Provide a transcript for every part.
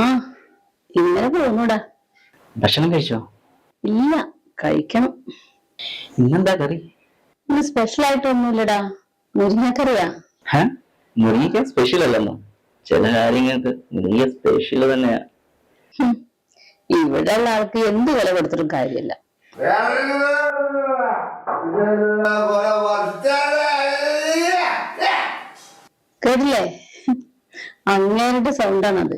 ആ ഇന്നലെ പോന്നൂടാ. ഭക്ഷണം കഴിച്ചോ? ഇല്ല, കഴിക്കണം. ഇന്നെന്താ കറി? ഇന്ന് സ്പെഷ്യൽ ആയിട്ടൊന്നുമില്ലടാ, മുരിങ്ങക്കറിയാ. മുരിങ്ങ സ്പെഷ്യൽ അല്ലെന്നോ? ചില കാര്യങ്ങൾക്ക് മുരിങ്ങ സ്പെഷ്യൽ തന്നെയാ. ഇവിടെ ഉള്ള ആൾക്ക് എന്ത് വില കൊടുത്തിട്ടും കാര്യമില്ല. കേട്ടില്ലേ? അങ്ങേരുടെ സൗണ്ടാണത്.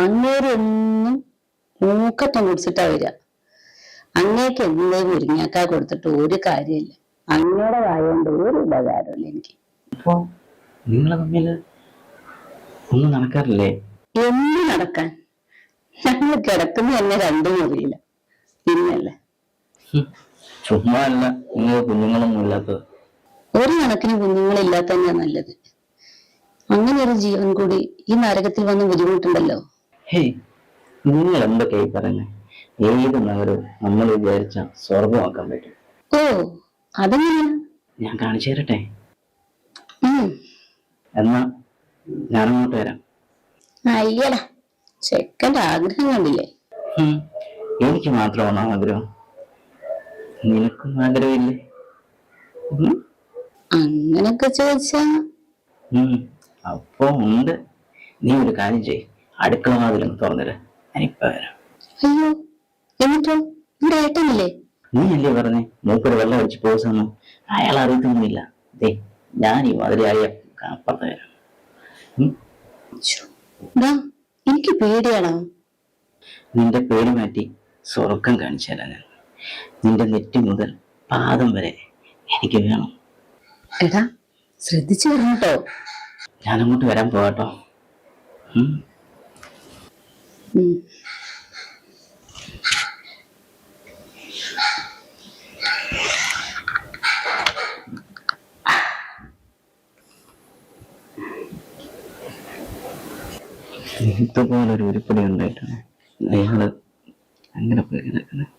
അങ്ങേര് എന്നും മൂക്കറ്റം കുടിച്ചിട്ടാ വരിക. അങ്ങേക്ക് എന്തേ മുരിങ്ങാക്ക കൊടുത്തിട്ട് ഒരു കാര്യമില്ല. അങ്ങയുടെ വായോണ്ട് ഒരു ഉപകാരമില്ല എനിക്ക്. അപ്പൊ നിങ്ങളെ തമ്മിൽ ഒന്നും നടക്കാറില്ലേ? എന്ന് നടക്കാൻ? ഞങ്ങൾ കിടക്കുന്ന തന്നെ രണ്ടു മുറിയില്ല, പിന്നല്ലേ. ചുമ്മാ അല്ല നിങ്ങൾ കുഞ്ഞുങ്ങളൊന്നും ഇല്ലാത്തത്. ഒരു കണക്കിന് കുഞ്ഞുങ്ങളില്ലാത്ത തന്നെയാ നല്ലത്. അങ്ങനെ ഒരു ജീവൻ കൂടി ഈ നരകത്തിൽ വന്ന് ബുദ്ധിമുട്ടുണ്ടല്ലോ. ഹേയ്, നിങ്ങൾ എന്തൊക്കെയായി പറയുന്നത്? ഏത് നഗരവും നമ്മൾ വിചാരിച്ച സ്വർഗമാക്കാൻ പറ്റും. ഓ, അതെങ്ങനെയാ? ഞാൻ കാണിച്ചു തരട്ടെ? എന്നാ ഞാനങ്ങോട്ട് വരാം. അയ്യടാ, ചെക്കൻ്റെ ആഗ്രഹം കണ്ടില്ലേ? എനിക്ക് മാത്രമാണോ ആഗ്രഹം? നിനക്കും ആഗ്രഹമില്ലേ? അങ്ങനൊക്കെ ചോദിച്ചാ അപ്പൊ ഉണ്ട്. നീ ഒരു കാര്യം ചെയ്, അടുക്കള വാതിലൊന്ന് തുറന്നിട്ട് ഞാനിപ്പ വരാം. അയ്യോ, എന്നിട്ടോ? ഇവിടെ ഏട്ടനില്ലേ? നീ അല്ലേ പറഞ്ഞേ മൂപ്പര് വെള്ളം വെച്ച് പോസെന്ന്? അയാൾ അറിയത്തൊന്നുമില്ല. ദേ, ഞാൻ ഈ മതിലായ അപ്പുറത്ത് വരാം. എനിക്ക് പേടിയാണോ? നിന്റെ പേടി മാറ്റി സ്വർഗം കാണിച്ചു തരാം ഞാൻ. നിന്റെ നെറ്റി മുതൽ പാദം വരെ എനിക്ക് വേണം. എടാ, ശ്രദ്ധിച്ചു വരണട്ടോ. ഞാനങ്ങോട്ട് വരാൻ പോകട്ടോ. ഇതുപോലൊരു ഉരുപ്പടി ഉണ്ടായിട്ടാണ് അയാള് അങ്ങനെ പോയി കിടക്കുന്നത്.